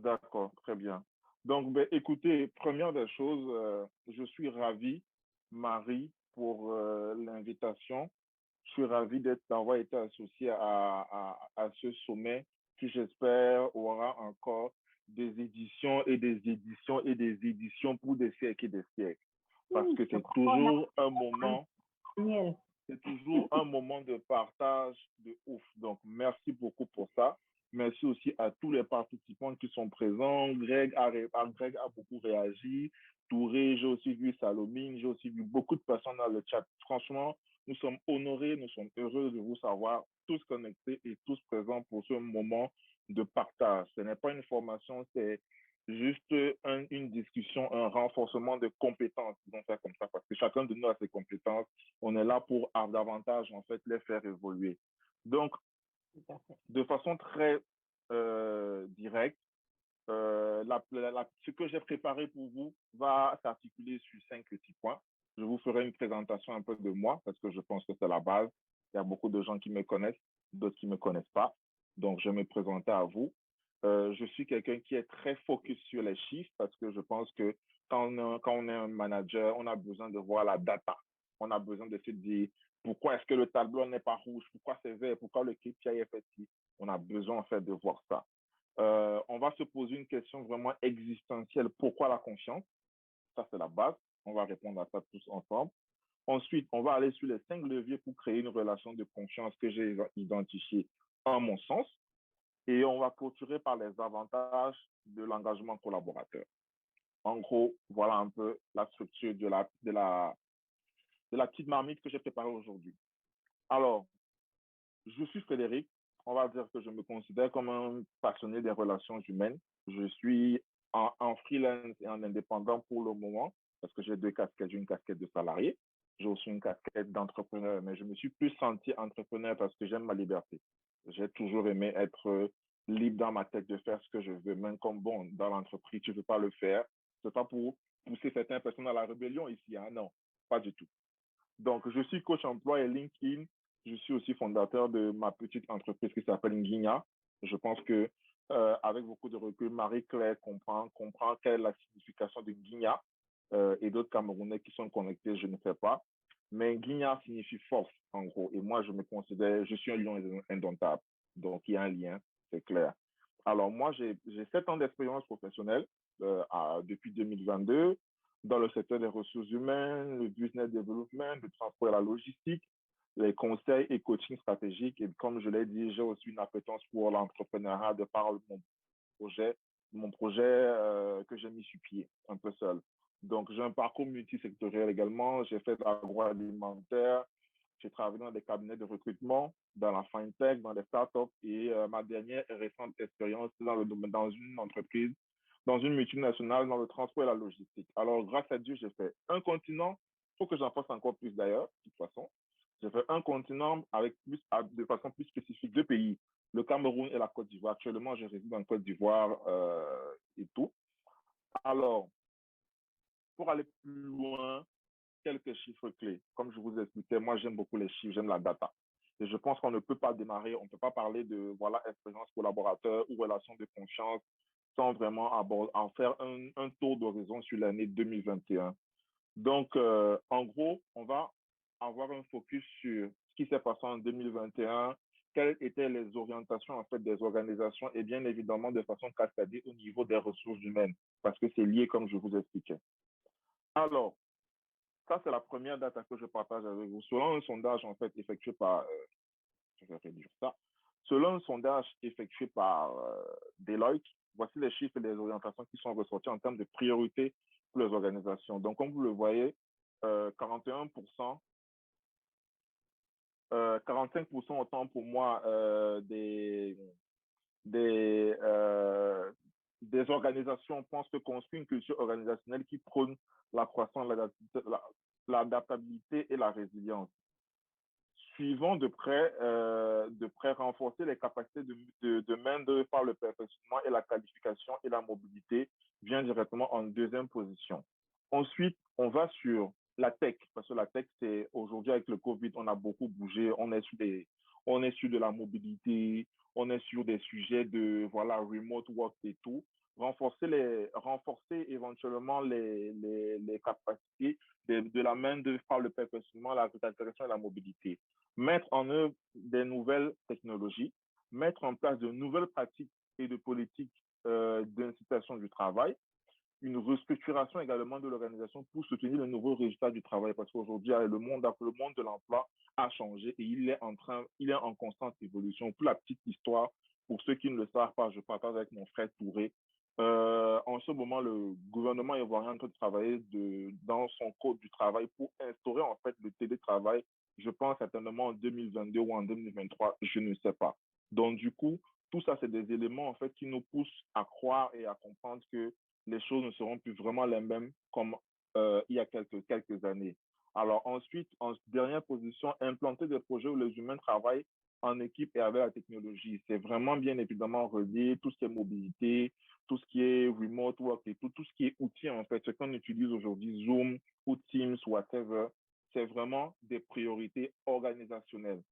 D'accord, très bien. Donc, ben, écoutez, première des choses, je suis ravi, Marie, pour l'invitation. Je suis ravi d'avoir été associé à ce sommet qui, j'espère, aura encore des éditions et des éditions et des éditions pour des siècles et des siècles. Parce que Je crois qu'on a Daniel. c'est toujours un moment de partage de ouf. Donc, merci beaucoup pour ça. Merci aussi à tous les participants qui sont présents. Greg a beaucoup réagi. Touré, j'ai aussi vu Salomine, j'ai aussi vu beaucoup de personnes dans le chat. Franchement, nous sommes honorés, nous sommes heureux de vous savoir tous connectés et tous présents pour ce moment de partage. Ce n'est pas une formation, c'est juste une discussion, un renforcement de compétences, disons ça comme ça, parce que chacun de nous a ses compétences. On est là pour davantage, en fait, les faire évoluer. Donc, de façon très directe, ce que j'ai préparé pour vous va s'articuler sur 5 petits points. Je vous ferai une présentation un peu de moi parce que je pense que c'est la base. Il y a beaucoup de gens qui me connaissent, d'autres qui ne me connaissent pas. Donc, je vais me présenter à vous. Je suis quelqu'un qui est très focus sur les chiffres parce que je pense que quand on est un manager, on a besoin de voir la data. On a besoin de se dire pourquoi est-ce que le tableau n'est pas rouge, pourquoi c'est vert, pourquoi le KPI est fait ci. On a besoin en fait de voir ça. On va se poser une question vraiment existentielle. Pourquoi la confiance? Ça, c'est la base. On va répondre à ça tous ensemble. Ensuite, on va aller sur les 5 leviers pour créer une relation de confiance que j'ai identifiée à mon sens. Et on va clôturer par les avantages de l'engagement collaborateur. En gros, voilà un peu la structure de la petite marmite que j'ai préparée aujourd'hui. Alors, je suis Frédéric. On va dire que je me considère comme un passionné des relations humaines. Je suis en freelance et en indépendant pour le moment parce que j'ai 2 casquettes. J'ai une casquette de salarié, j'ai aussi une casquette d'entrepreneur, mais je me suis plus senti entrepreneur parce que j'aime ma liberté. J'ai toujours aimé être libre dans ma tête de faire ce que je veux, même comme bon, dans l'entreprise, tu ne veux pas le faire. Ce n'est pas pour pousser certaines personnes à la rébellion ici, hein? Non, pas du tout. Donc, je suis coach emploi et LinkedIn. Je suis aussi fondateur de ma petite entreprise qui s'appelle Nguinia. Je pense que avec beaucoup de recul, Marie-Claire comprend quelle est la signification de Nguinia et d'autres Camerounais qui sont connectés, je ne sais pas. Mais Nguinia signifie force, en gros. Et moi, je me considère, je suis un lion indomptable. Donc, il y a un lien, c'est clair. Alors, moi, j'ai 7 ans d'expérience professionnelle depuis 2022 dans le secteur des ressources humaines, le business development, le transport et la logistique, les conseils et coaching stratégique. Et comme je l'ai dit, j'ai aussi une appétence pour l'entrepreneuriat de par projet, mon projet que j'ai mis sur pied un peu seul. Donc, j'ai un parcours multisectoriel également. J'ai fait de l'agroalimentaire. J'ai travaillé dans des cabinets de recrutement, dans la fintech, dans des startups et ma dernière et récente expérience dans une entreprise, dans une multinationale, dans le transport et la logistique. Alors, grâce à Dieu, j'ai fait un continent. Il faut que j'en fasse encore plus d'ailleurs, de toute façon. J'ai fait un continent avec de façon plus spécifique 2 pays, le Cameroun et la Côte d'Ivoire. Actuellement, je réside en Côte d'Ivoire et tout. Alors, pour aller plus loin, quelques chiffres clés. Comme je vous expliquais, moi, j'aime beaucoup les chiffres, j'aime la data. Et je pense qu'on ne peut pas démarrer, on ne peut pas parler de voilà, expérience collaborateur ou relation de confiance sans vraiment en faire un tour d'horizon sur l'année 2021. Donc, en gros, on va avoir un focus sur ce qui s'est passé en 2021, quelles étaient les orientations en fait des organisations et bien évidemment de façon cascadée au niveau des ressources humaines, parce que c'est lié comme je vous expliquais. Alors, ça, c'est la première data que je partage avec vous. Selon un sondage, en fait, effectué par, je vais réduire ça, selon un sondage effectué par Deloitte, voici les chiffres et les orientations qui sont ressortis en termes de priorité pour les organisations. Donc, comme vous le voyez, 41%, 45% autant pour moi des, euh, des organisations pensent que construire une culture organisationnelle qui prône la croissance, l'adaptabilité et la résilience. Suivons de près renforcer les capacités de main-d'œuvre par le perfectionnement et la qualification et la mobilité vient directement en deuxième position. Ensuite, on va sur la tech, parce que la tech, c'est aujourd'hui avec le Covid, on a beaucoup bougé, On est sur de la mobilité, on est sur des sujets de, voilà, remote work et tout. Renforcer éventuellement les capacités de la main-d'œuvre par le perfectionnement, la réintégration et la mobilité. Mettre en œuvre des nouvelles technologies, mettre en place de nouvelles pratiques et de politiques d'incitation du travail, une restructuration également de l'organisation pour soutenir le nouveau résultat du travail. Parce qu'aujourd'hui, le monde de l'emploi a changé et il est en constante évolution. Pour la petite histoire, pour ceux qui ne le savent pas, je partage avec mon frère Touré. En ce moment, le gouvernement ivoirien est en train de travailler dans son code du travail pour instaurer en fait le télétravail. Je pense certainement en 2022 ou en 2023, je ne sais pas. Donc, du coup, tout ça, c'est des éléments en fait qui nous poussent à croire et à comprendre que les choses ne seront plus vraiment les mêmes comme il y a quelques années. Alors ensuite, en dernière position, implanter des projets où les humains travaillent en équipe et avec la technologie. C'est vraiment bien évidemment relié, tout ce qui est mobilité, tout ce qui est remote work et tout ce qui est outils en fait, ce qu'on utilise aujourd'hui, Zoom ou Teams, whatever, c'est vraiment des priorités organisationnelles.